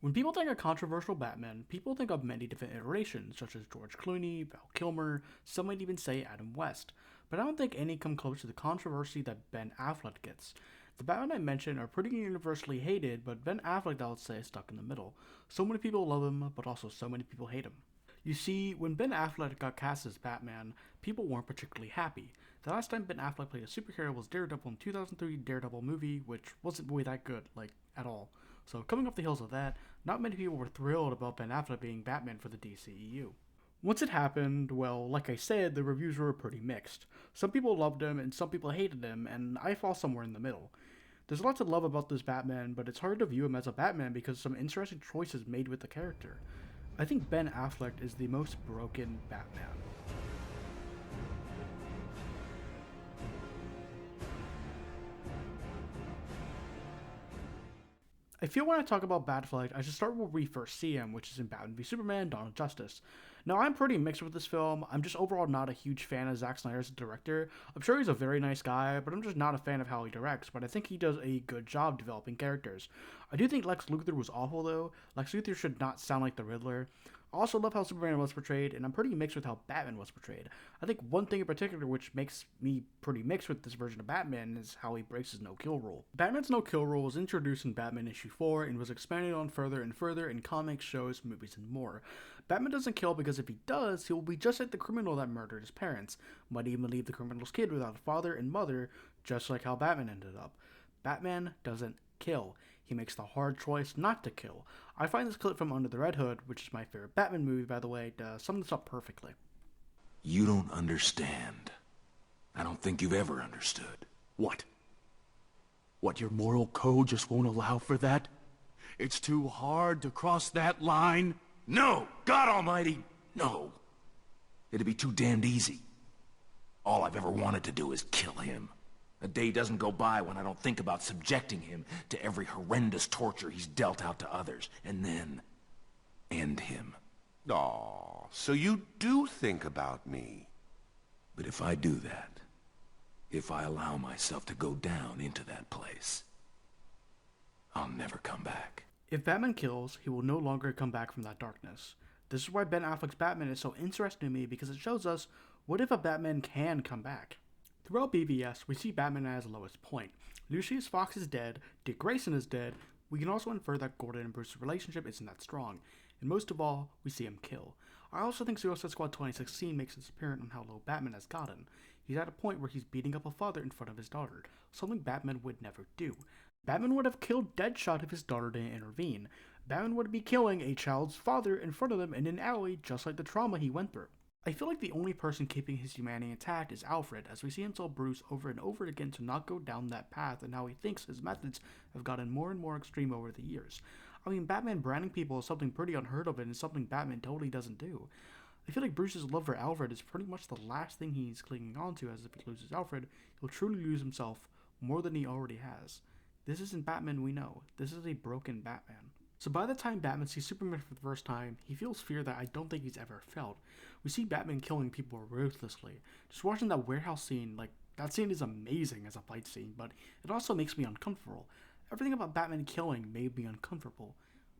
When people think of controversial Batman, people think of many different iterations, such as George Clooney, Val Kilmer, some might even say Adam West. But I don't think any come close to the controversy that Ben Affleck gets. The Batman I mentioned are pretty universally hated, but Ben Affleck I would say is stuck in the middle. So many people love him, but also so many people hate him. You see, when Ben Affleck got cast as Batman, people weren't particularly happy. The last time Ben Affleck played a superhero was Daredevil in 2003 Daredevil movie, which wasn't really that good, like, at all. So coming off the heels of that, not many people were thrilled about Ben Affleck being Batman for the DCEU. Once it happened, well, like I said, the reviews were pretty mixed. Some people loved him and some people hated him, and I fall somewhere in the middle. There's a lot to love about this Batman, but it's hard to view him as a Batman because of some interesting choices made with the character. I think Ben Affleck is the most broken Batman. I feel when I talk about Batfleck, I should start where we first see him, which is in Batman v Superman: Dawn of Justice. Now, I'm pretty mixed with this film. I'm just overall not a huge fan of Zack Snyder as a director. I'm sure he's a very nice guy, but I'm just not a fan of how he directs. But I think he does a good job developing characters. I do think Lex Luthor was awful, though. Lex Luthor should not sound like the Riddler. I also love how Superman was portrayed, and I'm pretty mixed with how Batman was portrayed. I think one thing in particular which makes me pretty mixed with this version of Batman is how he breaks his no-kill rule. Batman's no-kill rule was introduced in Batman issue 4 and was expanded on further and further in comics, shows, movies, and more. Batman doesn't kill because if he does, he will be just like the criminal that murdered his parents, might even leave the criminal's kid without a father and mother, just like how Batman ended up. Batman doesn't kill. He makes the hard choice not to kill. I find this clip from Under the Red Hood, which is my favorite Batman movie, by the way, to sum this up perfectly. You don't understand. I don't think you've ever understood. What? What, your moral code just won't allow for that? It's too hard to cross that line? No! God almighty, no! It'd be too damned easy. All I've ever wanted to do is kill him. A day doesn't go by when I don't think about subjecting him to every horrendous torture he's dealt out to others, and then end him. Aw, so you do think about me. But if I do that, if I allow myself to go down into that place, I'll never come back. If Batman kills, he will no longer come back from that darkness. This is why Ben Affleck's Batman is so interesting to me, because it shows us what if a Batman can come back. Throughout BVS, we see Batman at his lowest point. Lucius Fox is dead, Dick Grayson is dead. We can also infer that Gordon and Bruce's relationship isn't that strong. And most of all, we see him kill. I also think Suicide Squad 2016 makes it apparent on how low Batman has gotten. He's at a point where he's beating up a father in front of his daughter, something Batman would never do. Batman would have killed Deadshot if his daughter didn't intervene. Batman would be killing a child's father in front of them in an alley, just like the trauma he went through. I feel like the only person keeping his humanity intact is Alfred, as we see him tell Bruce over and over again to not go down that path, and how he thinks his methods have gotten more and more extreme over the years. I mean, Batman branding people is something pretty unheard of, and is something Batman totally doesn't do. I feel like Bruce's love for Alfred is pretty much the last thing he's clinging on to, as if he loses Alfred, he'll truly lose himself more than he already has. This isn't Batman we know. This is a broken Batman. So by the time Batman sees Superman for the first time, he feels fear that I don't think he's ever felt. We see Batman killing people ruthlessly. Just watching that warehouse scene, that scene is amazing as a fight scene, but it also makes me uncomfortable. Everything about Batman killing made me uncomfortable.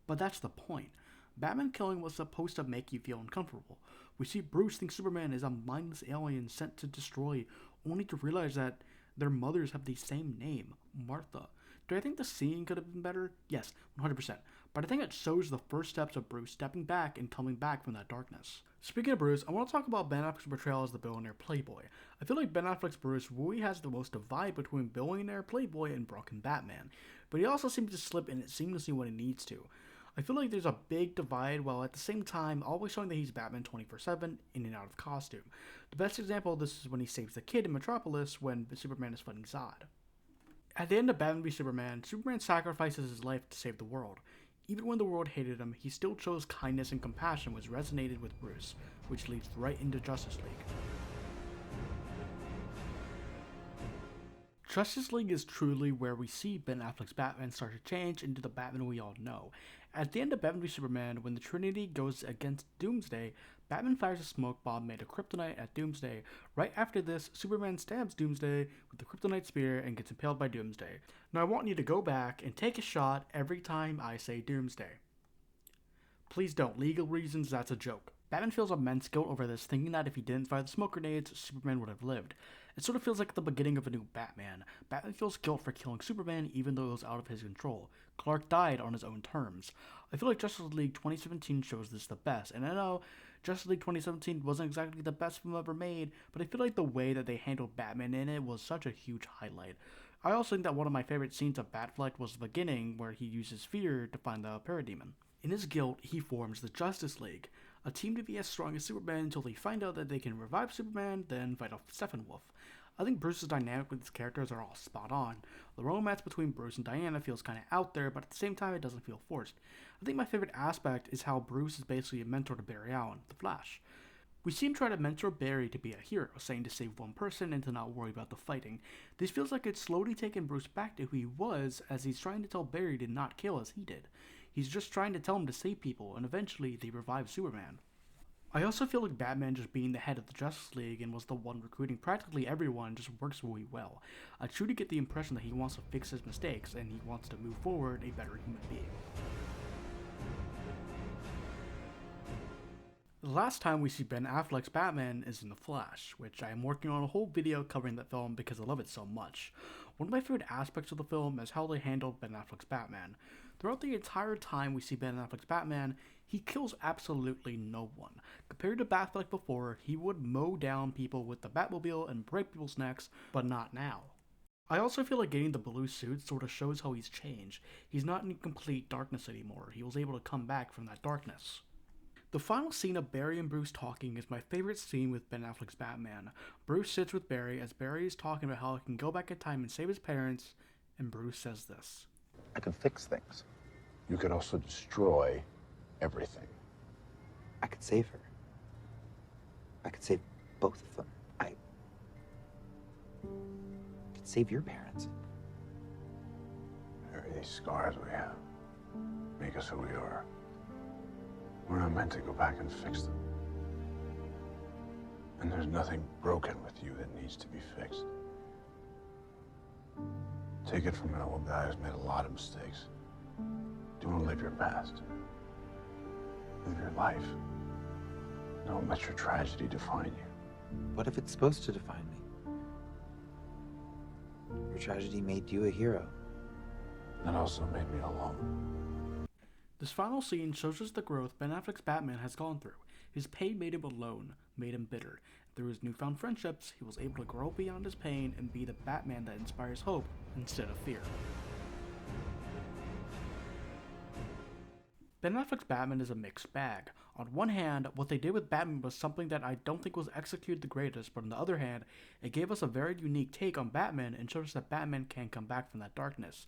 But that's the point. Batman killing was supposed to make you feel uncomfortable. We see Bruce think Superman is a mindless alien sent to destroy, only to realize that their mothers have the same name, Martha. Do I think the scene could have been better? Yes, 100%. But I think it shows the first steps of Bruce stepping back and coming back from that darkness. Speaking of Bruce, I want to talk about Ben Affleck's portrayal as the billionaire playboy. I feel like Ben Affleck's Bruce really has the most divide between billionaire playboy and broken Batman, but he also seems to slip in it seamlessly when he needs to. I feel like there's a big divide while at the same time always showing that he's Batman 24/7 in and out of costume. The best example of this is when he saves the kid in Metropolis when Superman is fighting Zod. At the end of Batman v Superman, Superman sacrifices his life to save the world. Even when the world hated him, he still chose kindness and compassion, which resonated with Bruce, which leads right into Justice League. Justice League is truly where we see Ben Affleck's Batman start to change into the Batman we all know. At the end of Batman v Superman, when the Trinity goes against Doomsday, Batman fires a smoke bomb made of kryptonite at Doomsday. Right after this, Superman stabs Doomsday with the kryptonite spear and gets impaled by Doomsday. Now I want you to go back and take a shot every time I say Doomsday. Please don't. Legal reasons, that's a joke. Batman feels immense guilt over this, thinking that if he didn't fire the smoke grenades, Superman would have lived. It sort of feels like the beginning of a new Batman. Batman feels guilt for killing Superman even though it was out of his control. Clark died on his own terms. I feel like Justice League 2017 shows this the best, and I know Justice League 2017 wasn't exactly the best film ever made, but I feel like the way that they handled Batman in it was such a huge highlight. I also think that one of my favorite scenes of Batfleck was the beginning, where he uses fear to find the parademon. In his guilt, he forms the Justice League, a team to be as strong as Superman until they find out that they can revive Superman, then fight off Steppenwolf. I think Bruce's dynamic with his characters are all spot on. The romance between Bruce and Diana feels kinda out there, but at the same time it doesn't feel forced. I think my favorite aspect is how Bruce is basically a mentor to Barry Allen, the Flash. We see him try to mentor Barry to be a hero, saying to save one person and to not worry about the fighting. This feels like it's slowly taking Bruce back to who he was, as he's trying to tell Barry to not kill as he did. He's just trying to tell him to save people, and eventually they revive Superman. I also feel like Batman just being the head of the Justice League and was the one recruiting practically everyone just works really well. I truly get the impression that he wants to fix his mistakes and he wants to move forward a better human being. The last time we see Ben Affleck's Batman is in The Flash, which I am working on a whole video covering that film because I love it so much. One of my favorite aspects of the film is how they handled Ben Affleck's Batman. Throughout the entire time we see Ben Affleck's Batman, he kills absolutely no one. Compared to Batfleck before, he would mow down people with the Batmobile and break people's necks, but not now. I also feel like getting the blue suit sort of shows how he's changed. He's not in complete darkness anymore. He was able to come back from that darkness. The final scene of Barry and Bruce talking is my favorite scene with Ben Affleck's Batman. Bruce sits with Barry as Barry is talking about how he can go back in time and save his parents, and Bruce says this. I can fix things. You could also destroy everything. I could save her. I could save both of them. I could save your parents. Harry, these scars we have make us who we are. We're not meant to go back and fix them. And there's nothing broken with you that needs to be fixed. Take it from an old guy who's made a lot of mistakes. Don't live your past. Live your life. Don't let your tragedy define you. What if it's supposed to define me? Your tragedy made you a hero. That also made me alone. This final scene shows us the growth Ben Affleck's Batman has gone through. His pain made him alone, made him bitter. Through his newfound friendships, he was able to grow beyond his pain and be the Batman that inspires hope instead of fear. Ben Affleck's Batman is a mixed bag. On one hand, what they did with Batman was something that I don't think was executed the greatest, but on the other hand, it gave us a very unique take on Batman and showed us that Batman can come back from that darkness.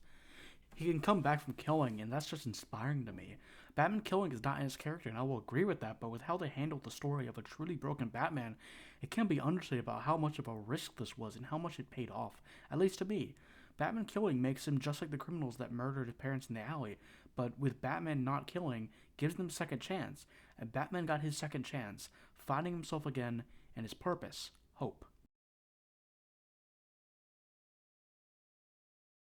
He can come back from killing, and that's just inspiring to me. Batman killing is not in his character, and I will agree with that, but with how they handled the story of a truly broken Batman, it can't be understated about how much of a risk this was and how much it paid off, at least to me. Batman killing makes him just like the criminals that murdered his parents in the alley, but with Batman not killing, gives them a second chance, and Batman got his second chance, finding himself again and his purpose, hope.